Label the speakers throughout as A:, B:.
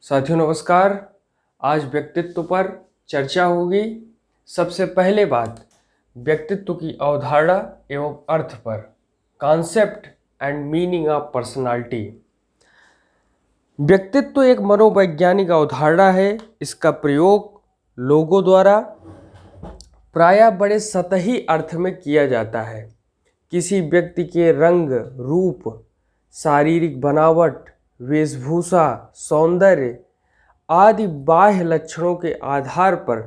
A: साथियों नमस्कार। आज व्यक्तित्व पर चर्चा होगी। सबसे पहले बात व्यक्तित्व की अवधारणा एवं अर्थ पर, concept and meaning of personality. व्यक्तित्व एक मनोवैज्ञानिक अवधारणा है। इसका प्रयोग लोगों द्वारा प्रायः बड़े सतही अर्थ में किया जाता है। किसी व्यक्ति के रंग, रूप, शारीरिक बनावट, वेशभूषा, सौंदर्य आदि बाह्य लक्षणों के आधार पर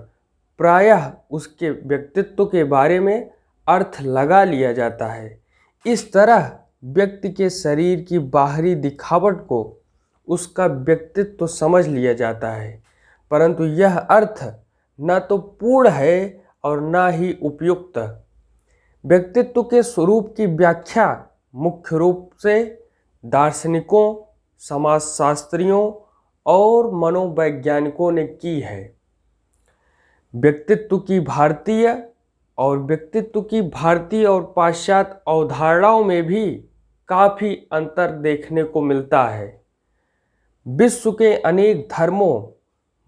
A: प्रायः उसके व्यक्तित्व के बारे में अर्थ लगा लिया जाता है। इस तरह व्यक्ति के शरीर की बाहरी दिखावट को उसका व्यक्तित्व समझ लिया जाता है, परंतु यह अर्थ न तो पूर्ण है और न ही उपयुक्त। व्यक्तित्व के स्वरूप की व्याख्या मुख्य रूप से दार्शनिकों, समाजशास्त्रियों और मनोवैज्ञानिकों ने की है। व्यक्तित्व की भारतीय और पाश्चात्य अवधारणाओं में भी काफ़ी अंतर देखने को मिलता है। विश्व के अनेक धर्मों,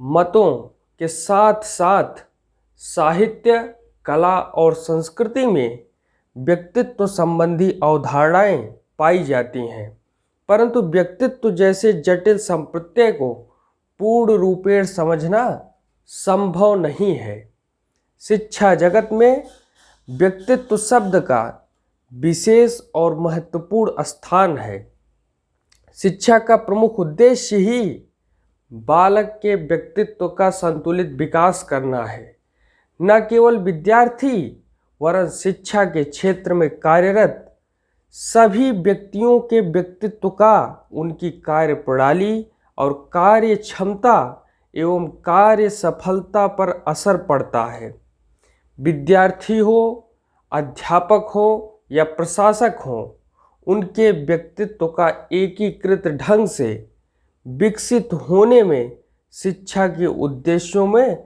A: मतों के साथ साथ साहित्य, कला और संस्कृति में व्यक्तित्व संबंधी अवधारणाएं पाई जाती हैं, परंतु व्यक्तित्व जैसे जटिल संप्रत्यय को पूर्ण रूपेण समझना संभव नहीं है। शिक्षा जगत में व्यक्तित्व शब्द का विशेष और महत्वपूर्ण स्थान है। शिक्षा का प्रमुख उद्देश्य ही बालक के व्यक्तित्व का संतुलित विकास करना है। न केवल विद्यार्थी वरन शिक्षा के क्षेत्र में कार्यरत सभी व्यक्तियों के व्यक्तित्व का उनकी कार्य प्रणाली और कार्य क्षमता एवं कार्य सफलता पर असर पड़ता है। विद्यार्थी हो, अध्यापक हो या प्रशासक हो, उनके व्यक्तित्व का एकीकृत ढंग से विकसित होने में शिक्षा के उद्देश्यों में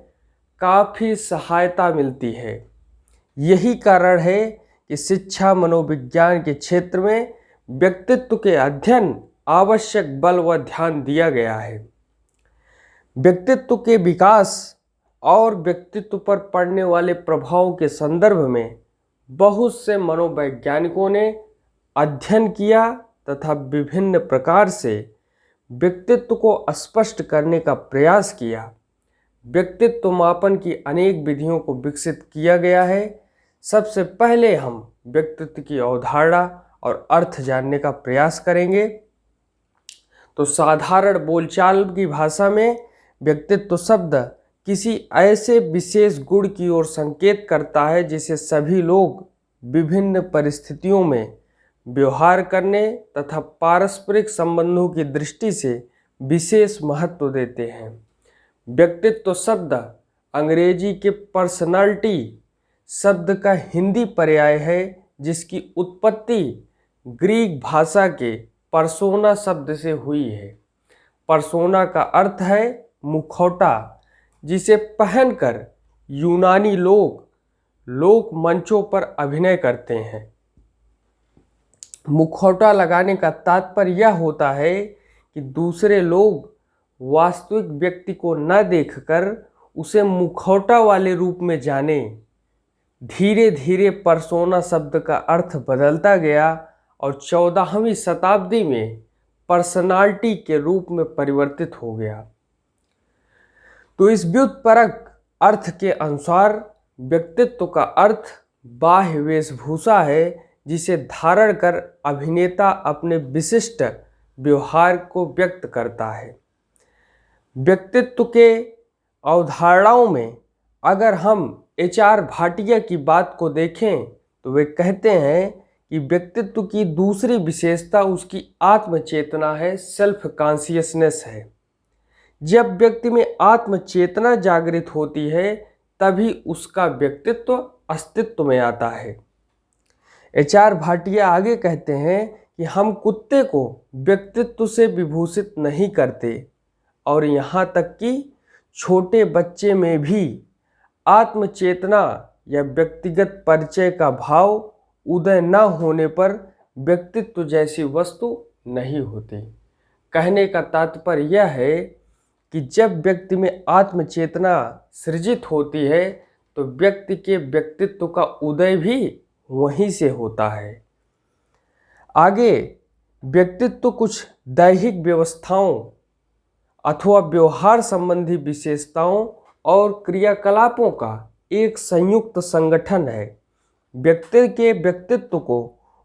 A: काफ़ी सहायता मिलती है। यही कारण है कि शिक्षा मनोविज्ञान के क्षेत्र में व्यक्तित्व के अध्ययन आवश्यक बल व ध्यान दिया गया है। व्यक्तित्व के विकास और व्यक्तित्व पर पड़ने वाले प्रभाव के संदर्भ में बहुत से मनोवैज्ञानिकों ने अध्ययन किया तथा विभिन्न प्रकार से व्यक्तित्व को स्पष्ट करने का प्रयास किया। व्यक्तित्व मापन की अनेक विधियों को विकसित किया गया है। सबसे पहले हम व्यक्तित्व की अवधारणा और अर्थ जानने का प्रयास करेंगे। तो साधारण बोलचाल की भाषा में व्यक्तित्व शब्द किसी ऐसे विशेष गुण की ओर संकेत करता है जिसे सभी लोग विभिन्न परिस्थितियों में व्यवहार करने तथा पारस्परिक संबंधों की दृष्टि से विशेष महत्व देते हैं। व्यक्तित्व शब्द अंग्रेजी के पर्सनालिटी शब्द का हिंदी पर्याय है, जिसकी उत्पत्ति ग्रीक भाषा के पर्सोना शब्द से हुई है। पर्सोना का अर्थ है मुखौटा, जिसे पहनकर यूनानी लोग मंचों पर अभिनय करते हैं। मुखौटा लगाने का तात्पर्य यह होता है कि दूसरे लोग वास्तविक व्यक्ति को न देखकर उसे मुखौटा वाले रूप में जाने। धीरे धीरे पर्सोना शब्द का अर्थ बदलता गया और 14वीं शताब्दी में पर्सनालिटी के रूप में परिवर्तित हो गया। तो इस व्युत्परक अर्थ के अनुसार व्यक्तित्व का अर्थ बाह्य वेशभूषा है, जिसे धारण कर अभिनेता अपने विशिष्ट व्यवहार को व्यक्त करता है। व्यक्तित्व के अवधारणाओं में अगर हम HR भाटिया की बात को देखें तो वे कहते हैं कि व्यक्तित्व की दूसरी विशेषता उसकी आत्मचेतना है, सेल्फ कॉन्शियसनेस है। जब व्यक्ति में आत्मचेतना जागृत होती है तभी उसका व्यक्तित्व अस्तित्व में आता है। HR भाटिया आगे कहते हैं कि हम कुत्ते को व्यक्तित्व से विभूषित नहीं करते और यहाँ तक कि छोटे बच्चे में भी आत्मचेतना या व्यक्तिगत परिचय का भाव उदय न होने पर व्यक्तित्व जैसी वस्तु नहीं होती। कहने का तात्पर्य यह है कि जब व्यक्ति में आत्मचेतना सृजित होती है तो व्यक्ति के व्यक्तित्व का उदय भी वहीं से होता है। आगे व्यक्तित्व कुछ दैहिक व्यवस्थाओं अथवा व्यवहार संबंधी विशेषताओं और क्रियाकलापों का एक संयुक्त संगठन है। व्यक्ति के व्यक्तित्व को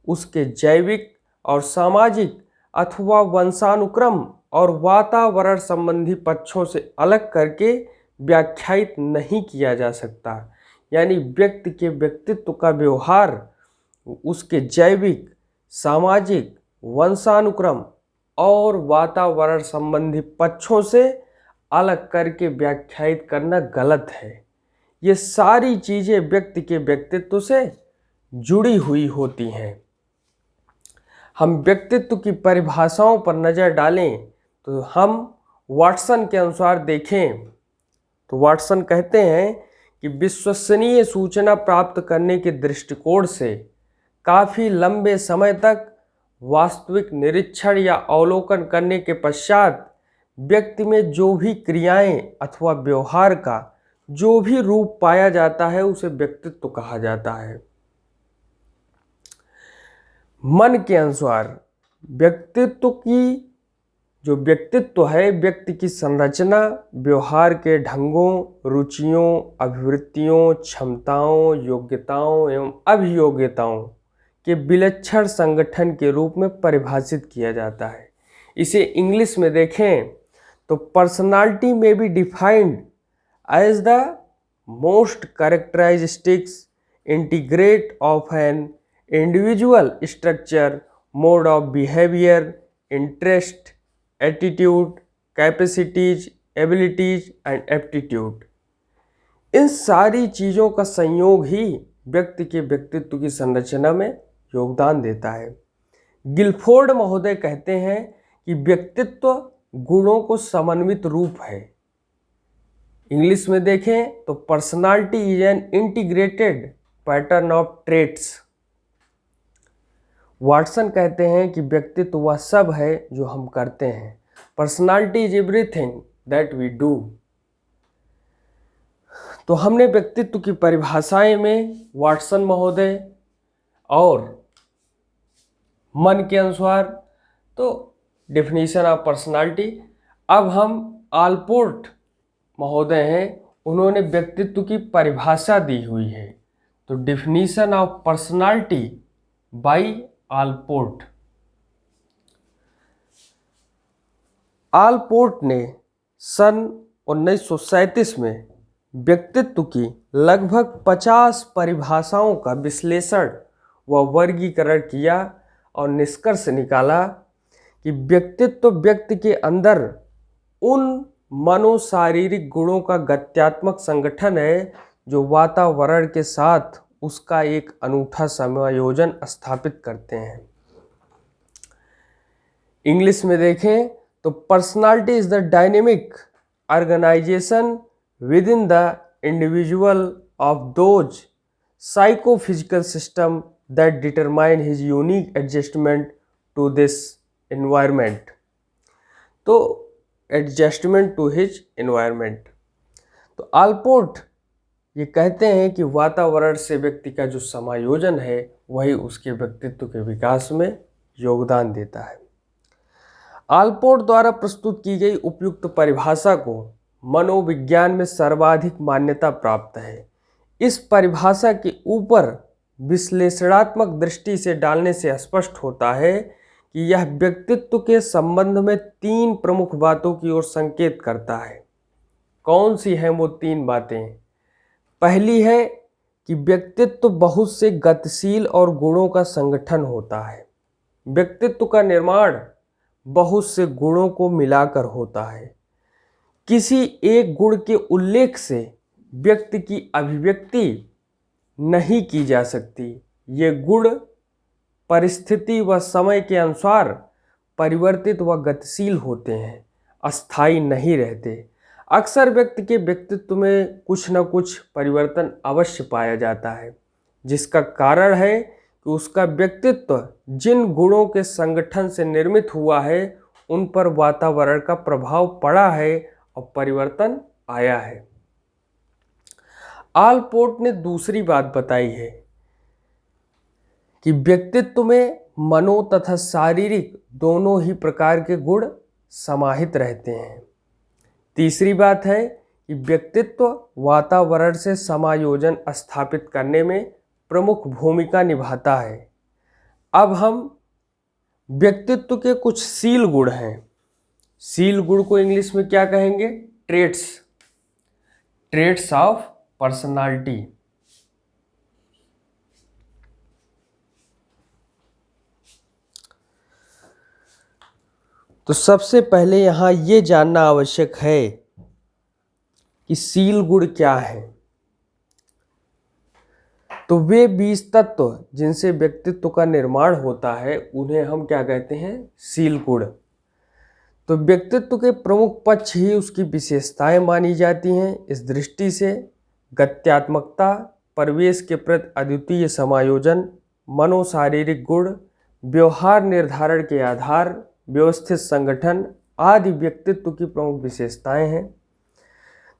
A: उसके जैविक और सामाजिक अथवा वंशानुक्रम और वातावरण संबंधी पक्षों से अलग करके व्याख्यायित नहीं किया जा सकता। यानी व्यक्ति के व्यक्तित्व का व्यवहार उसके जैविक, सामाजिक, वंशानुक्रम और वातावरण संबंधी पक्षों से अलग करके व्याख्यायित करना गलत है। ये सारी चीज़ें व्यक्ति के व्यक्तित्व से जुड़ी हुई होती हैं। हम व्यक्तित्व की परिभाषाओं पर नज़र डालें तो हम वाटसन के अनुसार देखें तो वाटसन कहते हैं कि विश्वसनीय सूचना प्राप्त करने के दृष्टिकोण से काफ़ी लंबे समय तक वास्तविक निरीक्षण या अवलोकन करने के पश्चात व्यक्ति में जो भी क्रियाएं अथवा व्यवहार का जो भी रूप पाया जाता है उसे व्यक्तित्व कहा जाता है। मन के अनुसार व्यक्तित्व है व्यक्ति की संरचना, व्यवहार के ढंगों, रुचियों, अभिवृत्तियों, क्षमताओं, योग्यताओं एवं अभियोग्यताओं के विलक्षण संगठन के रूप में परिभाषित किया जाता है। इसे इंग्लिश में देखें तो पर्सनालिटी में be defined as the most characteristics integrate of an individual structure, mode of behaviour, interest, attitude, capacities, abilities and aptitude. इन सारी चीज़ों का संयोग ही व्यक्ति के व्यक्तित्व की संरचना में योगदान देता है। गिलफोर्ड महोदय कहते हैं कि व्यक्तित्व गुणों को समन्वित रूप है। इंग्लिश में देखें तो personality is an integrated pattern of traits. Watson कहते हैं कि व्यक्तित्व वह सब है जो हम करते हैं। Personality is everything that we do. तो हमने व्यक्तित्व की परिभाषाएं में वाटसन महोदय और मन के अनुसार तो डेफिनेशन ऑफ पर्सनालिटी। अब हम आलपोर्ट महोदय हैं, उन्होंने व्यक्तित्व की परिभाषा दी हुई है। तो definition of personality by Allport. Allport ने सन 1937 में व्यक्तित्व की लगभग 50 परिभाषाओं का विश्लेषण व वर्गीकरण किया और निष्कर्ष निकाला कि व्यक्तित्व व्यक्ति के अंदर उन मनोशारीरिक गुणों का गत्यात्मक संगठन है जो वातावरण के साथ उसका एक अनूठा समायोजन स्थापित करते हैं। इंग्लिश में देखें तो personality is the dynamic organization within the individual of those psychophysical system that determine his unique adjustment to this environment. तो एडजस्टमेंट टू हिज एनवायरनमेंट। तो आलपोर्ट ये कहते हैं कि वातावरण से व्यक्ति का जो समायोजन है वही उसके व्यक्तित्व के विकास में योगदान देता है। आलपोर्ट द्वारा प्रस्तुत की गई उपयुक्त परिभाषा को मनोविज्ञान में सर्वाधिक मान्यता प्राप्त है। इस परिभाषा के ऊपर विश्लेषणात्मक दृष्टि से डालने से स्पष्ट होता है कि यह व्यक्तित्व के संबंध में 3 प्रमुख बातों की ओर संकेत करता है। कौन सी हैं वो 3 बातें? पहली है कि व्यक्तित्व बहुत से गतिशील और गुणों का संगठन होता है। व्यक्तित्व का निर्माण बहुत से गुणों को मिलाकर होता है। किसी एक गुण के उल्लेख से व्यक्ति की अभिव्यक्ति नहीं की जा सकती। ये गुण परिस्थिति व समय के अनुसार परिवर्तित व गतिशील होते हैं, अस्थायी नहीं रहते। अक्सर व्यक्ति के व्यक्तित्व में कुछ न कुछ परिवर्तन अवश्य पाया जाता है, जिसका कारण है कि उसका व्यक्तित्व जिन गुणों के संगठन से निर्मित हुआ है उन पर वातावरण का प्रभाव पड़ा है और परिवर्तन आया है। आलपोर्ट ने दूसरी बात बताई है कि व्यक्तित्व में मनो तथा शारीरिक दोनों ही प्रकार के गुण समाहित रहते हैं। तीसरी बात है कि व्यक्तित्व वातावरण से समायोजन स्थापित करने में प्रमुख भूमिका निभाता है। अब हम व्यक्तित्व के कुछ शील गुण हैं। शील गुण को इंग्लिश में क्या कहेंगे? Traits, traits of personality. तो सबसे पहले यहाँ ये जानना आवश्यक है कि शील गुण क्या है। तो वे 20 तत्व जिनसे व्यक्तित्व का निर्माण होता है उन्हें हम क्या कहते हैं? शील गुण। तो व्यक्तित्व के प्रमुख पक्ष ही उसकी विशेषताएं मानी जाती हैं। इस दृष्टि से गत्यात्मकता, परिवेश के प्रति अद्वितीय समायोजन, मनोशारीरिक गुण, व्यवहार निर्धारण के आधार, व्यवस्थित संगठन आदि व्यक्तित्व की प्रमुख विशेषताएं हैं।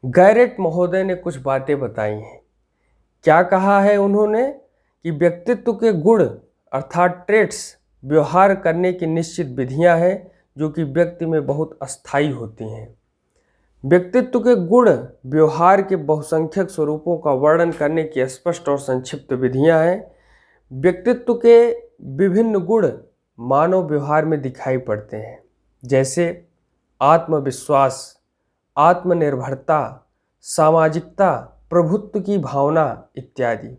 A: गैरेट महोदय ने कुछ बातें बताई हैं। क्या कहा है उन्होंने? कि व्यक्तित्व के गुण अर्थात ट्रेट्स व्यवहार करने की निश्चित विधियां हैं जो कि व्यक्ति में बहुत अस्थायी होती हैं। व्यक्तित्व के गुण व्यवहार के बहुसंख्यक स्वरूपों का वर्णन करने की स्पष्ट और संक्षिप्त विधियां हैं। व्यक्तित्व के विभिन्न गुण मानव व्यवहार में दिखाई पड़ते हैं, जैसे आत्मविश्वास, आत्मनिर्भरता, सामाजिकता, प्रभुत्व की भावना इत्यादि।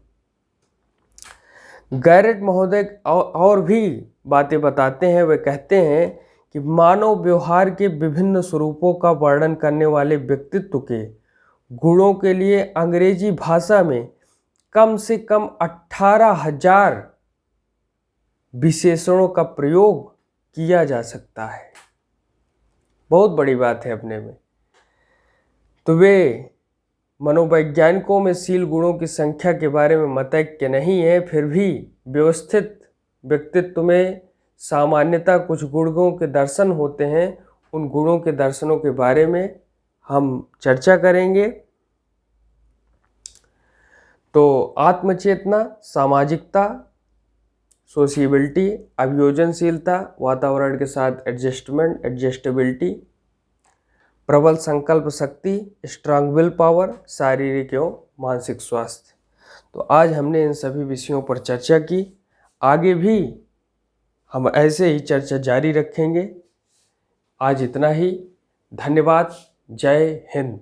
A: गैरेट महोदय और भी बातें बताते हैं। वे कहते हैं कि मानव व्यवहार के विभिन्न स्वरूपों का वर्णन करने वाले व्यक्तित्व के गुणों के लिए अंग्रेजी भाषा में कम से कम 18,000 विशेषणों का प्रयोग किया जा सकता है। बहुत बड़ी बात है अपने में। तो वे मनोवैज्ञानिकों में शील गुणों की संख्या के बारे में मतैक्य नहीं है, फिर भी व्यवस्थित व्यक्तित्व में सामान्यतः कुछ गुणों के दर्शन होते हैं। उन गुणों के दर्शनों के बारे में हम चर्चा करेंगे। तो आत्मचेतना, सामाजिकता, सोशिएबिलिटी, अभियोजनशीलता, वातावरण के साथ एडजस्टेबिलिटी, प्रबल संकल्प शक्ति, स्ट्रांग विल पावर, शारीरिक एवं मानसिक स्वास्थ्य। तो आज हमने इन सभी विषयों पर चर्चा की। आगे भी हम ऐसे ही चर्चा जारी रखेंगे। आज इतना ही। धन्यवाद। जय हिंद।